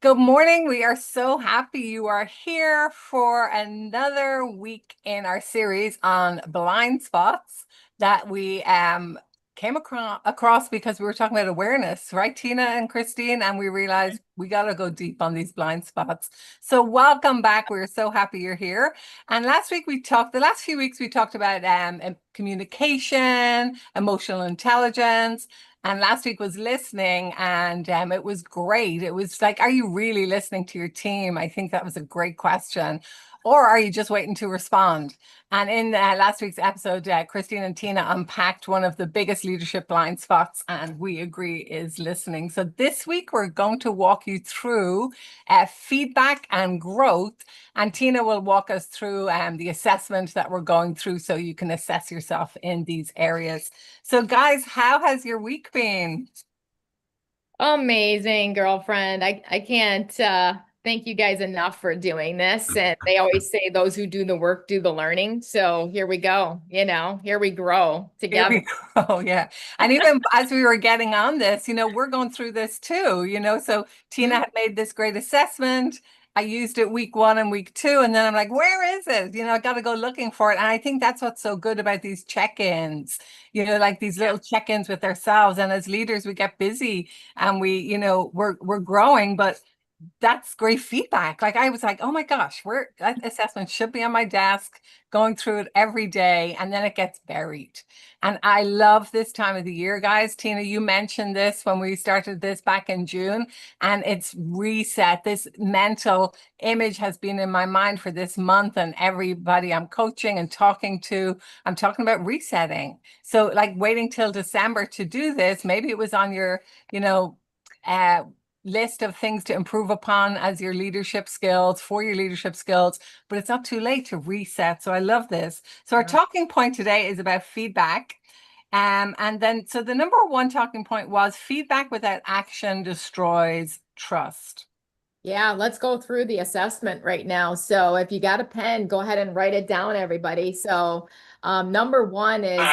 Good morning. We are so happy you are here for another week in our series on blind spots that we came across because we were talking about awareness, right, Tina and Christine? And we realized we got to go deep on these blind spots. So welcome back. We're so happy you're here. And the last few weeks we talked about communication, emotional intelligence. And last week was listening, and it was great. It was like, are you really listening to your team? I think that was a great question. Or are you just waiting to respond? And in last week's episode, Christine and Tina unpacked one of the biggest leadership blind spots, and we agree is listening. So this week, we're going to walk you through feedback and growth. And Tina will walk us through the assessment that we're going through so you can assess yourself in these areas. So, guys, how has your week been? Amazing, girlfriend. I can't thank you guys enough for doing this. And they always say those who do the work do the learning. So here we go. Here we grow Here together. we go. Yeah. And even as we were getting on this, we're going through this too, So Tina Mhm. had made this great assessment. I used it week one and week two, and then I'm like, where is it? I got to go looking for it. And I think that's what's so good about these check-ins, like these little check-ins with ourselves. And as leaders, we get busy and we're growing, but that's great feedback. Like I was like, oh my gosh, that assessment should be on my desk, going through it every day, and then it gets buried. And I love this time of the year, guys. Tina, you mentioned this when we started this back in June, and it's reset. This mental image has been in my mind for this month, and everybody I'm coaching and talking to, I'm talking about resetting. So, like waiting till December to do this, maybe it was on your, you know, uh, list of things to improve upon as your leadership skills for your leadership skills, but it's not too late to reset. So I love this. So our talking point today is about feedback. So the number one talking point was feedback without action destroys trust. Yeah, let's go through the assessment right now. So if you got a pen, go ahead and write it down, everybody. So number one is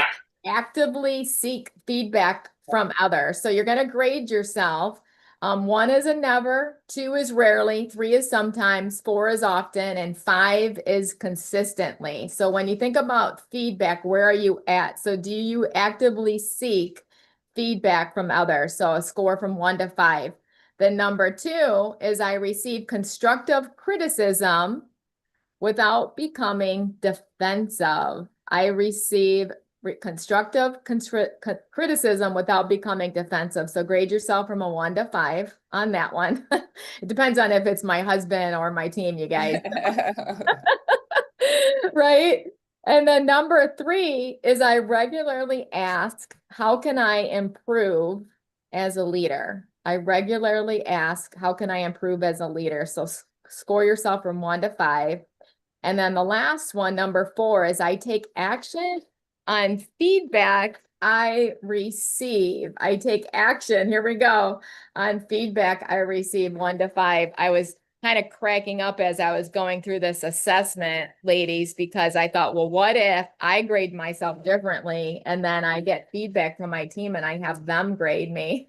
actively seek feedback from others. So you're going to grade yourself. One is a never, two is rarely, three is sometimes, four is often, and five is consistently. So when you think about feedback, where are you at? So do you actively seek feedback from others? So a score from 1 to 5. Then number two is I receive constructive criticism without becoming defensive. I receive constructive criticism without becoming defensive. So grade yourself from a 1 to 5 on that one. It depends on if it's my husband or my team, you guys. Right? And then number three is I regularly ask, how can I improve as a leader? I regularly ask, how can I improve as a leader? So score yourself from 1 to 5. And then the last one, number four, is I take action on feedback I receive. I take action. Here we go. On feedback I receive 1 to 5. I was kind of cracking up as I was going through this assessment, ladies, because I thought, well, what if I grade myself differently and then I get feedback from my team and I have them grade me?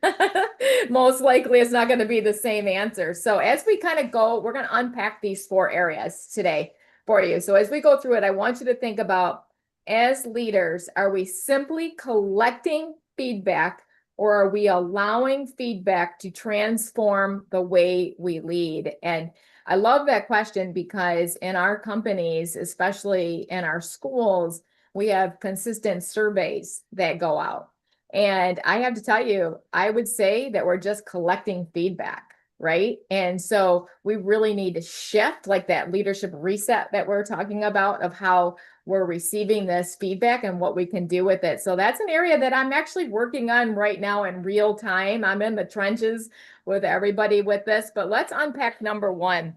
Most likely it's not going to be the same answer. So as we kind of go, we're going to unpack these 4 areas today for you. So as we go through it, I want you to think about, as leaders, are we simply collecting feedback, or are we allowing feedback to transform the way we lead? And I love that question because in our companies, especially in our schools, we have consistent surveys that go out. And I have to tell you, I would say that we're just collecting feedback, right? And so we really need to shift, like that leadership reset that we're talking about, of how we're receiving this feedback and what we can do with it. So that's an area that I'm actually working on right now in real time. I'm in the trenches with everybody with this, but let's unpack number one.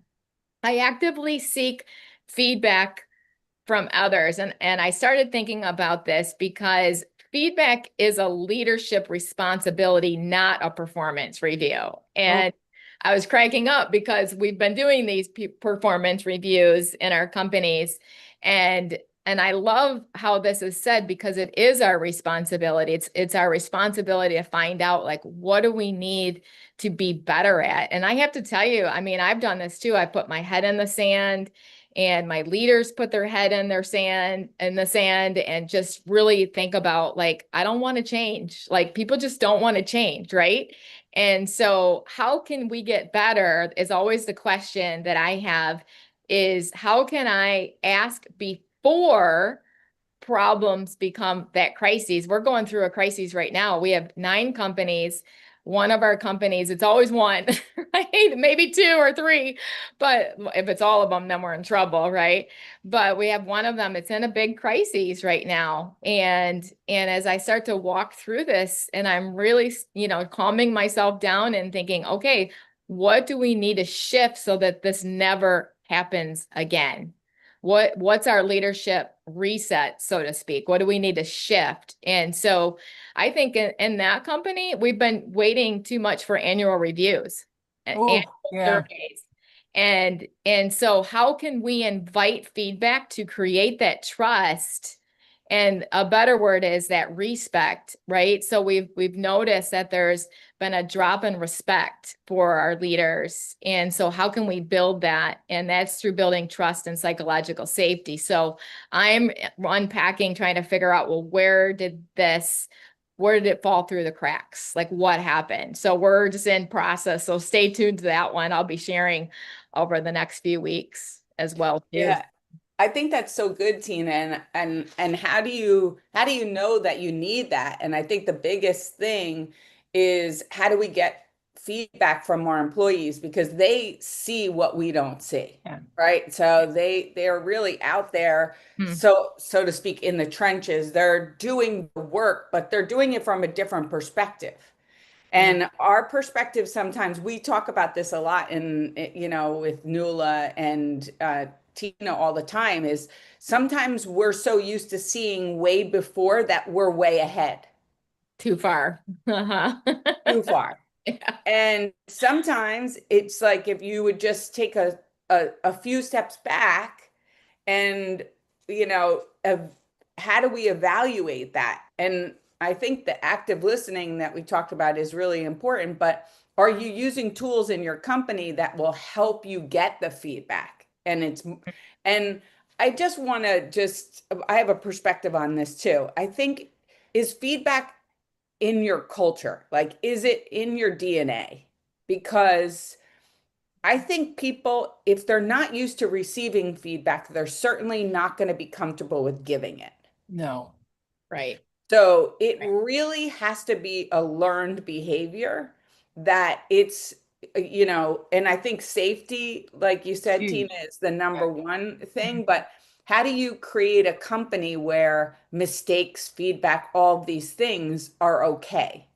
I actively seek feedback from others. And I started thinking about this because feedback is a leadership responsibility, not a performance review. And I was cracking up because we've been doing these performance reviews in our companies. And And I love how this is said because it is our responsibility. It's our responsibility to find out like what do we need to be better at. And I have to tell you, I mean, I've done this too. I put my head in the sand and my leaders put their head in the sand and just really think about like I don't want to change. Like people just don't want to change, right? And so how can we get better is always the question that I have is how can I ask before problems become that crises? We're going through a crisis right now. We have 9 companies. One of our companies, it's always one, right? Maybe 2 or 3, but if it's all of them, then we're in trouble, right? But we have one of them, it's in a big crisis right now. And as I start to walk through this and I'm really, calming myself down and thinking, okay, what do we need to shift so that this never happens again? What's our leadership reset, so to speak? What do we need to shift? And so I think in that company, we've been waiting too much for annual reviews, annual Oh, yeah. surveys. And so how can we invite feedback to create that trust? And a better word is that respect, right? So we've noticed that there's been a drop in respect for our leaders. And so how can we build that? And that's through building trust and psychological safety. So I'm unpacking, trying to figure out, well, where did it fall through the cracks? Like what happened? So we're just in process. So stay tuned to that one. I'll be sharing over the next few weeks as well too. Yeah. I think that's so good, Tina. And how do you know that you need that? And I think the biggest thing is how do we get feedback from our employees because they see what we don't see, Yeah. right? So they're really out there, Hmm. so to speak, in the trenches. They're doing the work, but they're doing it from a different perspective. Yeah. And our perspective, sometimes we talk about this a lot with Nuala and Tina all the time, is sometimes we're so used to seeing way before that we're way ahead, Too far. Uh-huh. too far. Yeah. And sometimes it's like if you would just take a few steps back and, you know, how do we evaluate that? And I think the active listening that we talked about is really important, but are you using tools in your company that will help you get the feedback? And I just want to I have a perspective on this too. I think is feedback in your culture? Like, is it in your DNA? Because I think people, if they're not used to receiving feedback, they're certainly not going to be comfortable with giving it. No. Right. So it Right. really has to be a learned behavior that and I think safety, like you said, Huge. Tina, is the Yeah. number one thing. But how do you create a company where mistakes, feedback, all these things are okay?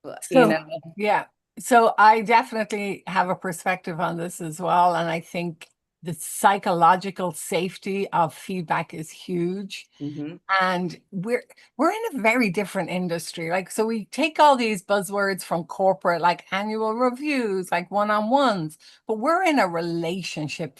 You So, know? yeah. So I definitely have a perspective on this as well. And I think the psychological safety of feedback is huge. Mhm. And we're in a very different industry. Like, so we take all these buzzwords from corporate, like annual reviews, like one-on-ones, but we're in a relationship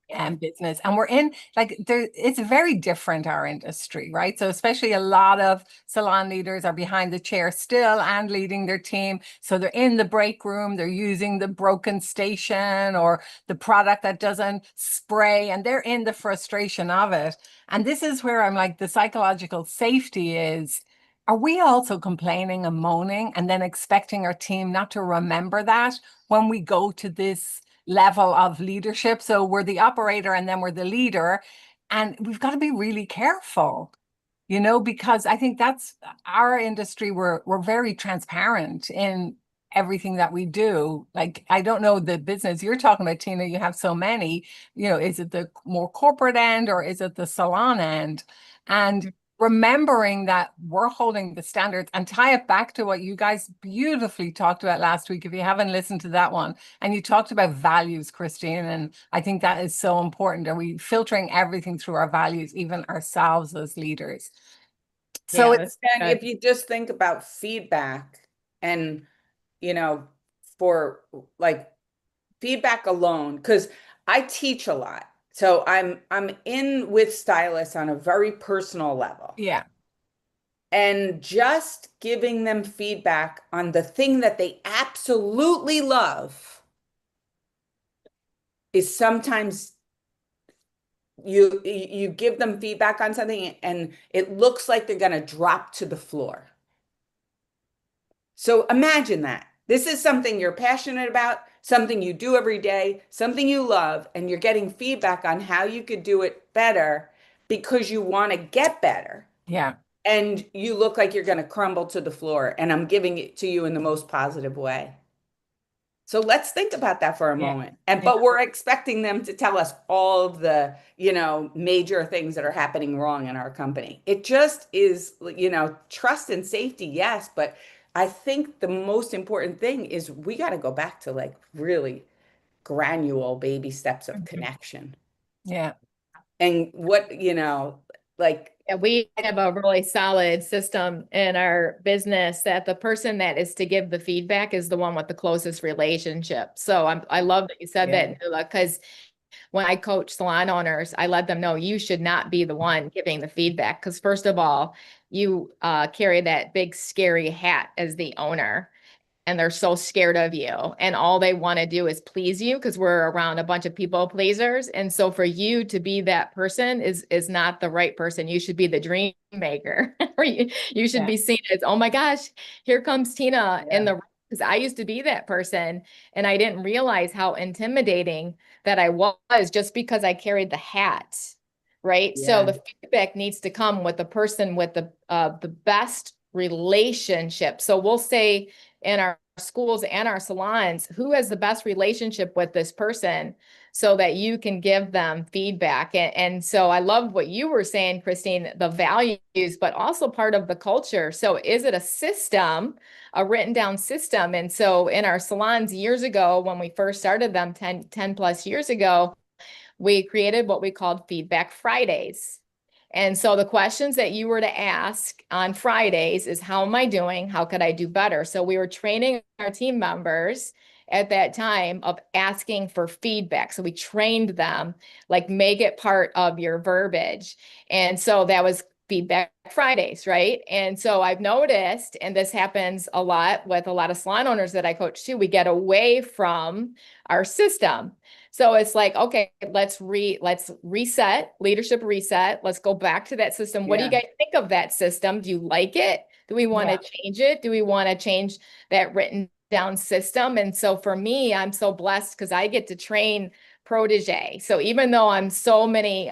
Yeah. business, and we're in like there. It's very different, our industry, right? So especially a lot of salon leaders are behind the chair still and leading their team. So they're in the break room, they're using the broken station or the product that doesn't spray, and they're in the frustration of it. And this is where I'm like, the psychological safety is, are we also complaining and moaning and then expecting our team not to remember that when we go to this level of leadership? So we're the operator and then we're the leader. And we've got to be really careful, because I think that's our industry. We're very transparent in everything that we do. Like, I don't know the business you're talking about, Tina, you have so many, is it the more corporate end or is it the salon end? And remembering that we're holding the standards, and tie it back to what you guys beautifully talked about last week, if you haven't listened to that one. And you talked about values, Christine, and I think that is so important. Are we filtering everything through our values, even ourselves as leaders? So Yeah, that's it's And if you just think about feedback and, you know, for like feedback alone, because I teach a lot. So I'm in with stylists on a very personal level. Yeah. And just giving them feedback on the thing that they absolutely love is sometimes you give them feedback on something and it looks like they're going to drop to the floor. So imagine that. This is something you're passionate about, something you do every day, something you love, and you're getting feedback on how you could do it better because you want to get better. Yeah. And you look like you're going to crumble to the floor, and I'm giving it to you in the most positive way. So let's think about that for a Yeah. moment. And Yeah. but we're expecting them to tell us all of the, major things that are happening wrong in our company. It just is, trust and safety, yes, but I think the most important thing is we got to go back to like really granular baby steps of Mhm. connection. Yeah. And what, like Yeah, we have a really solid system in our business that the person that is to give the feedback is the one with the closest relationship. So I love that you said Yeah. that, Nuala, because when I coach salon owners, I let them know you should not be the one giving the feedback. Because first of all, you carry that big scary hat as the owner, and they're so scared of you, and all they want to do is please you because we're around a bunch of people pleasers. And so for you to be that person is not the right person. You should be the dream maker, or you should Yeah. be seen as, oh my gosh, here comes Tina in Yeah. the, because I used to be that person and I didn't realize how intimidating that I was just because I carried the hat. Right. So Yeah. the feedback needs to come with the person with the best relationship. So we'll say in our schools and our salons, who has the best relationship with this person so that you can give them feedback. And so I love what you were saying, Christine, the values, but also part of the culture. So is it a system, a written down system? And so in our salons years ago, when we first started them 10 plus years ago, we created what we called Feedback Fridays. And so the questions that you were to ask on Fridays is, how am I doing? How could I do better? So we were training our team members at that time of asking for feedback. So we trained them, like, make it part of your verbiage. And so that was Feedback Fridays, right? And so I've noticed, and this happens a lot with a lot of salon owners that I coach too, we get away from our system. So it's like, okay, let's reset, leadership reset. Let's go back to that system. What do you Yeah. guys think of that system? Do you like it? Do we want to change it? Do we want to change that written down system? And so for me, I'm so blessed because I get to train protege. So even though I'm so many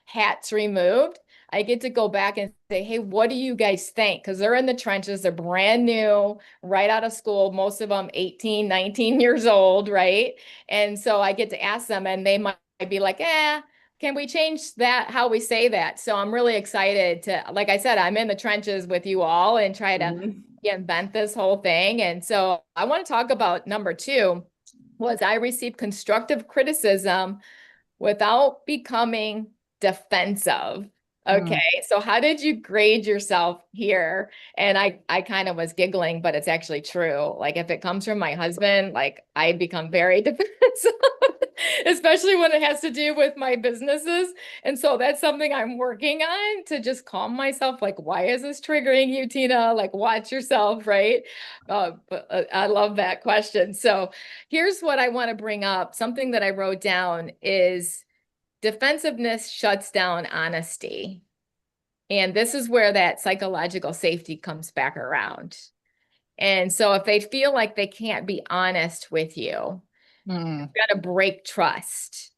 hats removed, I get to go back and say, hey, what do you guys think? Because they're in the trenches, they're brand new, right out of school, most of them 18, 19 years old, right? And so I get to ask them, and they might be like, can we change that, how we say that? So I'm really excited to, like I said, I'm in the trenches with you all and try to Mhm. invent this whole thing. And so I want to talk about number 2 was I received constructive criticism without becoming defensive. Mm. Okay, so how did you grade yourself here? And I kind of was giggling, but it's actually true. Like if it comes from my husband, like I become very defensive, especially when it has to do with my businesses. And so that's something I'm working on to just calm myself. Like, why is this triggering you, Tina? Like, watch yourself, right? But I love that question. So here's what I want to bring up. Something that I wrote down is defensiveness shuts down honesty. And this is where that psychological safety comes back around. And so if they feel like they can't be honest with you, Mm. you're going to break trust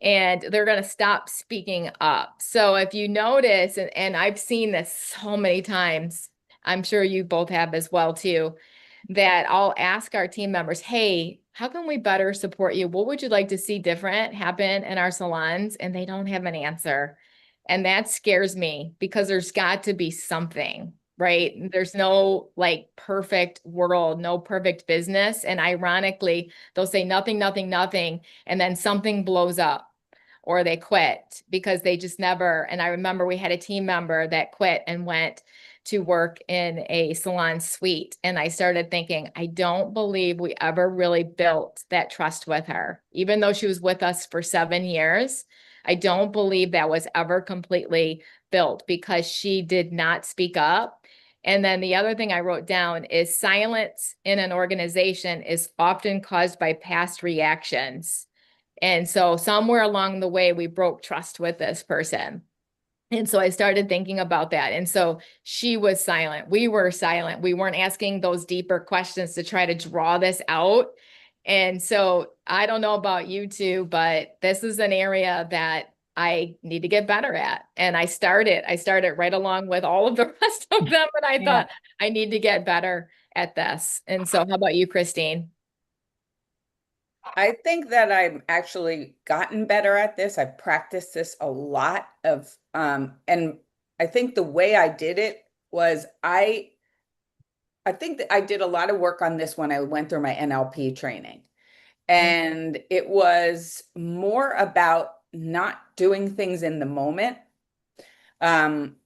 and they're going to stop speaking up. So if you notice, and I've seen this so many times, I'm sure you both have as well too, that I'll ask our team members, hey, how can we better support you? What would you like to see different happen in our salons? And they don't have an answer. And that scares me because there's got to be something, right? There's no like perfect world, no perfect business. And ironically, they'll say nothing, nothing, nothing, and then something blows up or they quit because they just never. And I remember we had a team member that quit and went to work in a salon suite. And I started thinking, I don't believe we ever really built that trust with her. Even though she was with us for 7 years, I don't believe that was ever completely built because she did not speak up. And then the other thing I wrote down is silence in an organization is often caused by past reactions. And so somewhere along the way, we broke trust with this person. And so I started thinking about that. And so she was silent. We were silent. We weren't asking those deeper questions to try to draw this out. And so I don't know about you two, but this is an area that I need to get better at. And I started right along with all of the rest of them. And I thought I need to get better at this. And so how about you, Christine? I think that I've actually gotten better at this. I've practiced this a lot and I think the way I did it was I think that I did a lot of work on this when I went through my NLP training. And it was more about not doing things in the moment. Um,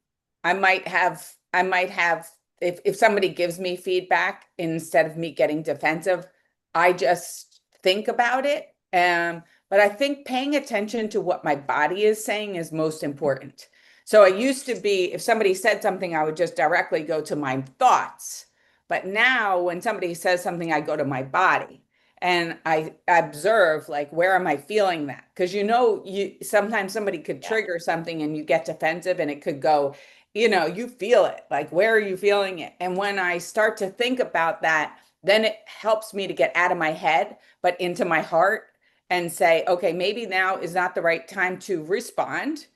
I might have, if somebody gives me feedback, instead of me getting defensive, I just think about it. But I think paying attention to what my body is saying is most important. So I used to be, if somebody said something, I would just directly go to my thoughts. But now when somebody says something, I go to my body and I observe, like, where am I feeling that? Because you sometimes somebody could trigger something and you get defensive and it could go, you feel it, like, where are you feeling it? And when I start to think about that, then it helps me to get out of my head, but into my heart and say, okay, maybe now is not the right time to respond,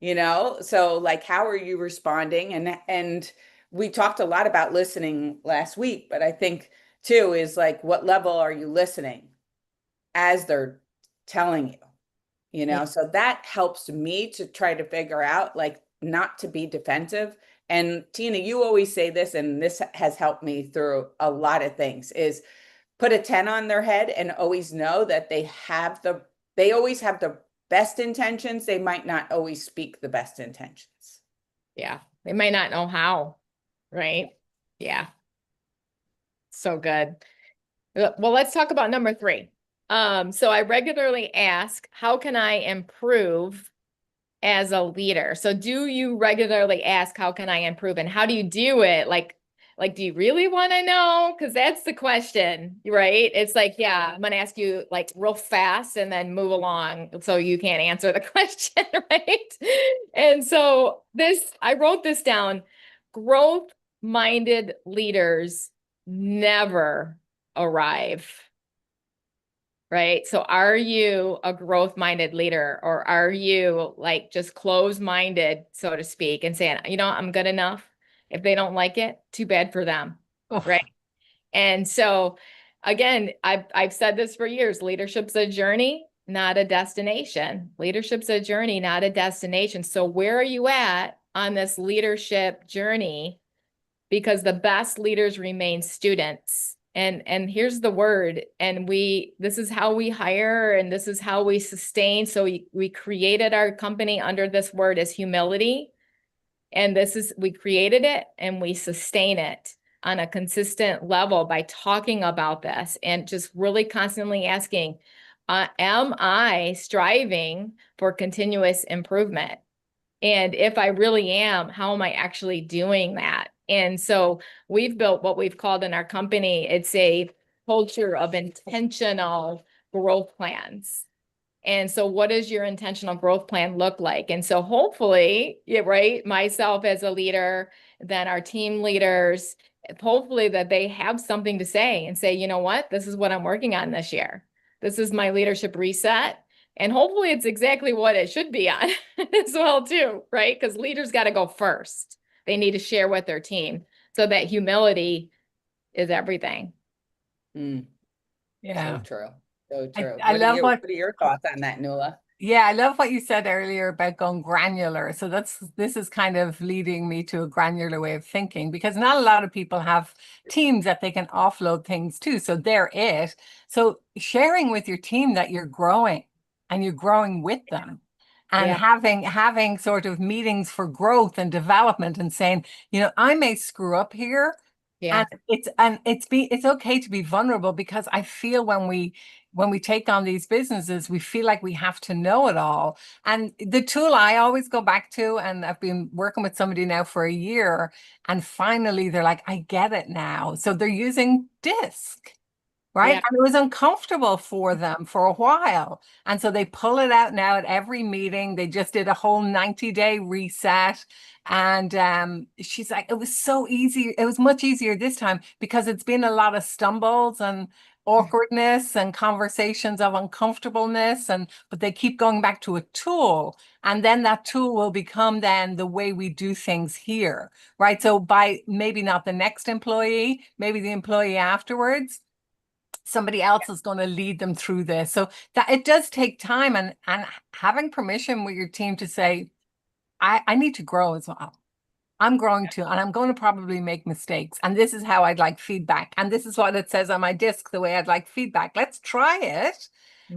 So like, how are you responding? And we talked a lot about listening last week, but I think too is like, what level are you listening as they're telling you, So that helps me to try to figure out, like, not to be defensive. And Tina, you always say this, and this has helped me through a lot of things, is put a 10 on their head and always know that they always have the best intentions. They might not always speak the best intentions. Yeah. They might not know how, right? Yeah. So good. Well, let's talk about number 3. So I regularly ask, how can I improve as a leader? So do you regularly ask, how can I improve? And how do you do it? Like, do you really want to know? Because that's the question, right? It's like, yeah, I'm going to ask you like real fast and then move along so you can't answer the question, right? And so I wrote this down. Growth-minded leaders never arrive. Right? So are you a growth-minded leader, or are you like just closed-minded, so to speak, and saying, I'm good enough. If they don't like it, too bad for them. Oof. Right? And so again, I've said this for years, leadership's a journey, not a destination. Leadership's a journey, not a destination. So where are you at on this leadership journey? Because the best leaders remain students. And here's the word, and this is how we hire, and this is how we sustain. So we created our company under this word as humility. And we created it and we sustain it on a consistent level by talking about this and just really constantly asking, am I striving for continuous improvement? And if I really am, how am I actually doing that? And so we've built what we've called in our company, it's a culture of intentional growth plans. And so what does your intentional growth plan look like? And so hopefully, right, myself as a leader, then our team leaders, hopefully that they have something to say and say, you know what, this is what I'm working on this year. This is my leadership reset. And hopefully it's exactly what it should be on as well too, right? Because leaders got to go first. They need to share with their team. So that humility is everything. Yeah. So true. So true. I love what are your thoughts on that, Nuala? Yeah, I love what you said earlier about going granular. So this is kind of leading me to a granular way of thinking, because not a lot of people have teams that they can offload things to. So they're it. So sharing with your team that you're growing and you're growing with them. and Yeah. having sort of meetings for growth and development and saying, I may screw up here. Yeah. It's okay to be vulnerable, because I feel when we take on these businesses, we feel like we have to know it all. And the tool I always go back to, and I've been working with somebody now for a year, and finally they're like, I get it now. So they're using DISC. Right. Yeah. And it was uncomfortable for them for a while. And so they pull it out now at every meeting. They just did a whole 90-day reset. And she's like, it was so easy. It was much easier this time, because it's been a lot of stumbles and awkwardness and conversations of uncomfortableness. But they keep going back to a tool. And then that tool will become then the way we do things here. Right. So by maybe not the next employee, maybe the employee afterwards, somebody else is going to lead them through this. So that it does take time, and having permission with your team to say, I need to grow as well. I'm growing too, and I'm going to probably make mistakes. And this is how I'd like feedback. And this is what it says on my disc, the way I'd like feedback. Let's try it.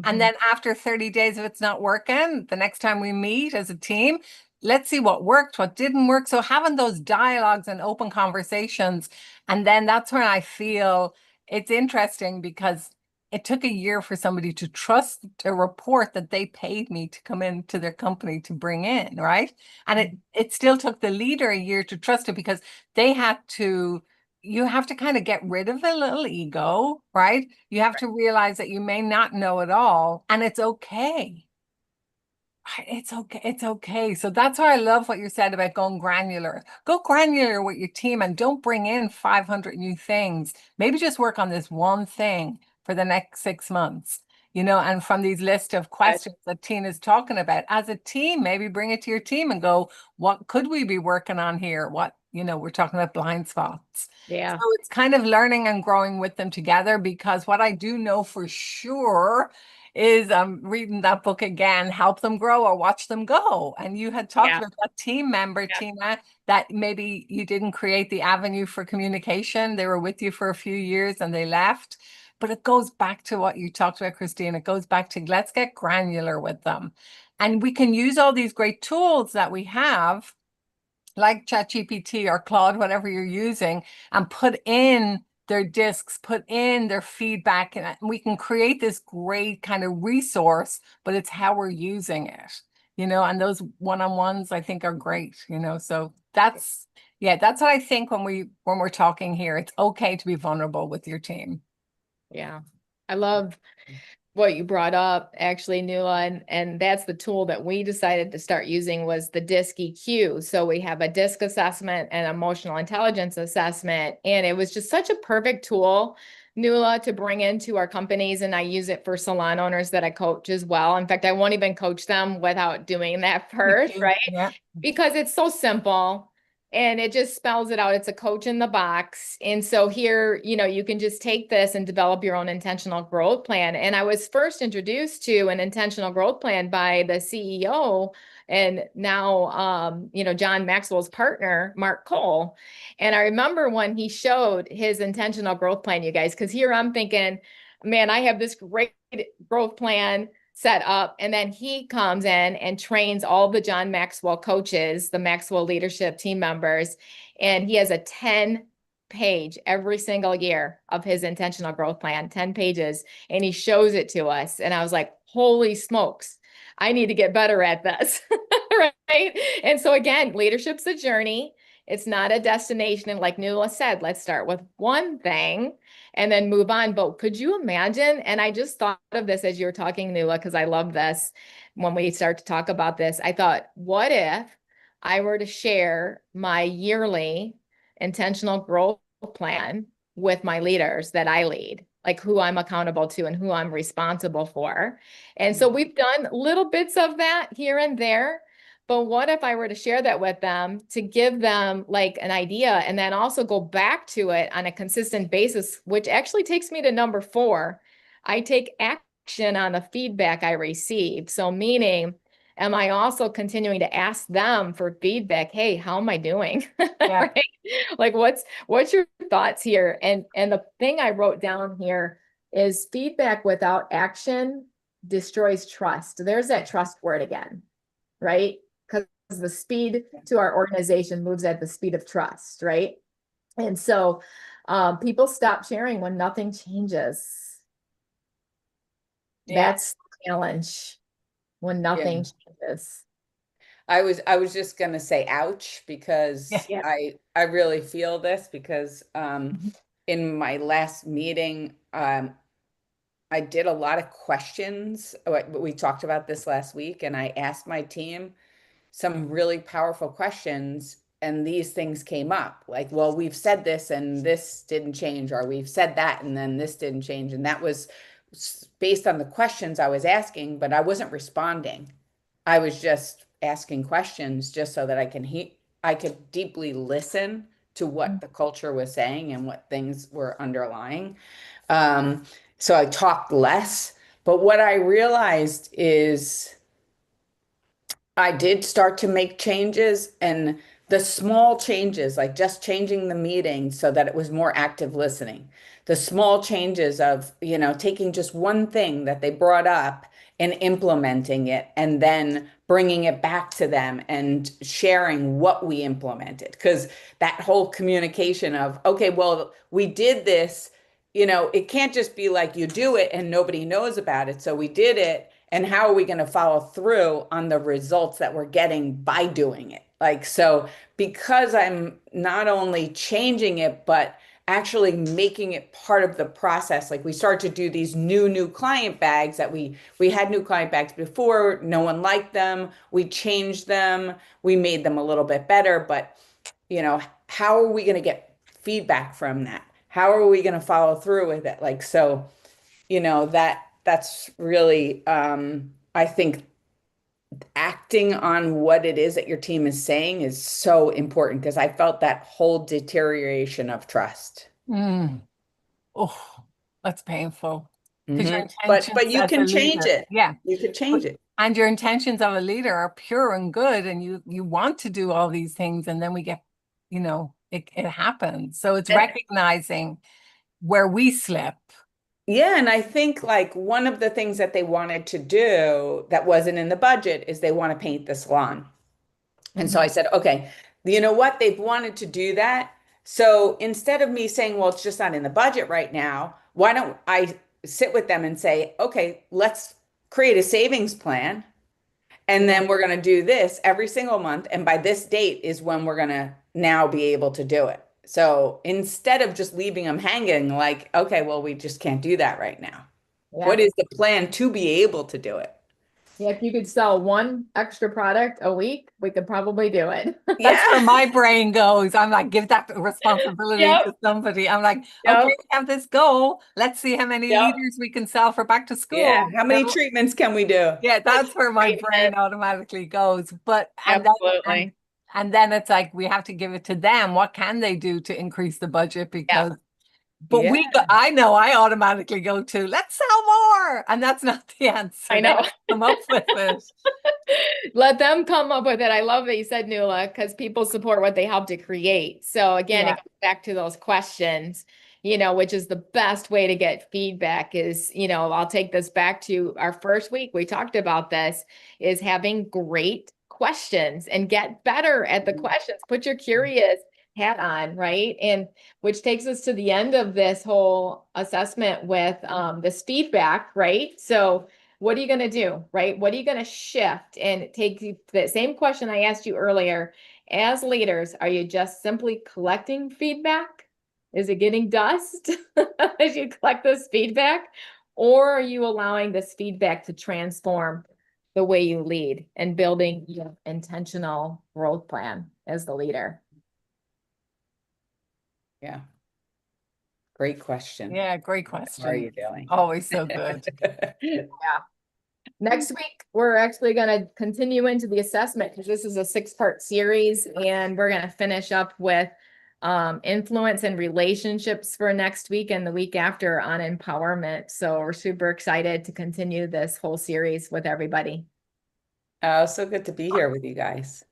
And then after 30 days, if it's not working, the next time we meet as a team, let's see what worked, what didn't work. So having those dialogues and open conversations. And then that's when I feel it's interesting, because it took a year for somebody to trust a report that they paid me to come into their company to bring in, right? And it still took the leader a year to trust it, because they had to, you have to kind of get rid of a little ego, right? You have to realize that you may not know it all, and it's okay. It's okay. It's okay. So that's why I love what you said about going granular. Go granular with your team, and don't bring in 500 new things. Maybe just work on this one thing for the next 6 months, and from these list of questions that Tina's talking about, as a team, maybe bring it to your team and go, what could we be working on here? We're talking about blind spots. Yeah. So it's kind of learning and growing with them together, because what I do know for sure is reading that book again, Help Them Grow or Watch Them Go. And you had talked about that team member, Tina, that maybe you didn't create the avenue for communication. They were with you for a few years and they left. But it goes back to what you talked about, Christine. It goes back to, let's get granular with them. And we can use all these great tools that we have, like ChatGPT or Claude, whatever you're using, and put in their discs, put in their feedback, and we can create this great kind of resource, but it's how we're using it, and those one-on-ones I think are great, so that's what I think when we're talking here. It's okay to be vulnerable with your team. Yeah. I love what you brought up, actually, Nuala, and that's the tool that we decided to start using, was the DISC EQ. So we have a DISC assessment and emotional intelligence assessment, and it was just such a perfect tool, Nuala, to bring into our companies. And I use it for salon owners that I coach as well. In fact, I won't even coach them without doing that first, right? Yeah. Because it's so simple. And it just spells it out. It's a coach in the box. And so here, you can just take this and develop your own intentional growth plan. And I was first introduced to an intentional growth plan by the CEO, and now, John Maxwell's partner, Mark Cole. And I remember when he showed his intentional growth plan, you guys, because here I'm thinking, man, I have this great growth plan set up. And then he comes in and trains all the John Maxwell coaches, the Maxwell leadership team members. And he has a 10-page every single year of his intentional growth plan, 10 pages. And he shows it to us. And I was like, holy smokes, I need to get better at this. Right. And so again, leadership's a journey. It's not a destination. And like Nuala said, let's start with one thing and then move on. But could you imagine? And I just thought of this as you were talking, Nuala, because I love this. When we start to talk about this, I thought, what if I were to share my yearly intentional growth plan with my leaders that I lead, like who I'm accountable to and who I'm responsible for? And so we've done little bits of that here and there. But what if I were to share that with them to give them like an idea, and then also go back to it on a consistent basis, which actually takes me to number 4. I take action on the feedback I receive. So meaning, am I also continuing to ask them for feedback? Hey, how am I doing? Yeah. Right? Like what's your thoughts here? And the thing I wrote down here is feedback without action destroys trust. There's that trust word again. right? Because the speed to our organization moves at the speed of trust, right? And so people stop sharing when nothing changes. Yeah. That's the challenge when Yeah. nothing changes. I was just gonna say ouch because Yeah. I really feel this because Mhm. in my last meeting I did a lot of questions. We talked about this last week, and I asked my team some really powerful questions, and these things came up. Like, well, we've said this and this didn't change, or we've said that and then this didn't change. And that was based on the questions I was asking, but I wasn't responding. I was just asking questions just so that I could deeply listen to what the culture was saying and what things were underlying. Um, so I talked less. But what I realized is I did start to make changes, and the small changes, like just changing the meeting so that it was more active listening. The small changes of, taking just one thing that they brought up and implementing it, and then bringing it back to them and sharing what we implemented. Because that whole communication of, okay, well, we did this, it can't just be like you do it and nobody knows about it. So we did it, and how are we going to follow through on the results that we're getting by doing it? Like, so because I'm not only changing it, but actually making it part of the process. Like we start to do these new client bags that we had new client bags before, no one liked them. We changed them. We made them a little bit better, but how are we going to get feedback from that? How are we going to follow through with it? Like, so that's really I think acting on what it is that your team is saying is so important, because I felt that whole deterioration of trust. Mm. Oh, that's painful. Because your But intentions you as a can change leader, it. yeah. You could But change it. and your intentions of a leader are pure and good, and you want to do all these things, and then we get, it happens. So it's And recognizing where we slip. yeah, and I think like one of the things that they wanted to do that wasn't in the budget is they want to paint the salon. And so I Mhm. said, okay, you know what? They've wanted to do that. So instead of me saying, well, it's just not in the budget right now, why don't I sit with them and say, okay, let's create a savings plan. And Yeah. then we're going to do this every single month. And by this date is when we're going to now be able to do it. So instead of just leaving them hanging, like, okay, well, we just can't do that right now. Yeah. What is the plan to be able to do it? Yeah. If you could sell one extra product a week, we could probably do it. That's where Yeah. my brain goes. I'm like, give that responsibility Yep. to somebody. I'm like, okay, Yep. we have this goal. Let's see how many Yep. leaders we can sell for back to Yeah. school. How many treatments can we do? Yeah, that's where my Treatment. brain automatically goes. But and Absolutely. and then it's like we have to give it to them. What can they do to increase the budget? Yeah. Because but Yeah. I know I automatically go to let's sell more. And that's not the answer. I They know. have to come up with it. Let them come up with it. I love that you said, Nuala, because people support what they help to create. So again, it Yeah. goes back to those questions, which is the best way to get feedback is, I'll take this back to our first week. We talked about this is having great questions and get better at the questions. Put your curious hat on, right? And which takes us to the end of this whole assessment with this feedback, right? So what are you going to do, right? What are you going to shift and take the same question I asked you earlier? As leaders, are you just simply collecting feedback? Is it getting dust as you collect this feedback? Or are you allowing this feedback to transform the way you lead and building your intentional growth plan as the leader? Yeah. Great question. Yeah, great How are question. you doing? Always so good. Yeah. Next week, we're actually going to continue into the assessment because this is a 6-part series, and we're going to finish up with influence and relationships for next week and the week after on empowerment. So we're super excited to continue this whole series with everybody. Oh, so good to be here with you guys.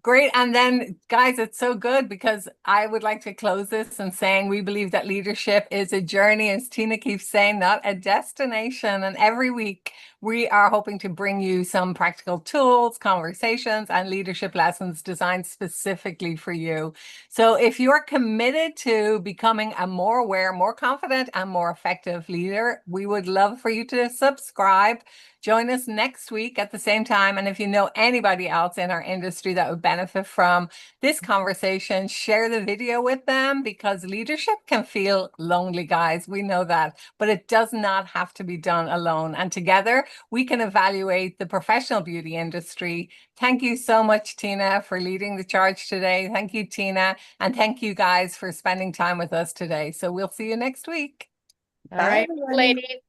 Great. And then, guys, it's so good because I would like to close this and saying we believe that leadership is a journey, as Tina keeps saying, not a destination. And every week we are hoping to bring you some practical tools, conversations, and leadership lessons designed specifically for you. So if you're committed to becoming a more aware, more confident, and more effective leader, we would love for you to subscribe. Join us next week at the same time. And if you know anybody else in our industry that would benefit from this conversation, share the video with them, because leadership can feel lonely, guys. We know that, but it does not have to be done alone. And together we can evaluate the professional beauty industry. Thank you so much, Tina, for leading the charge today. Thank you, Tina. And thank you guys for spending time with us today. So we'll see you next week. All Bye, right, everybody. ladies.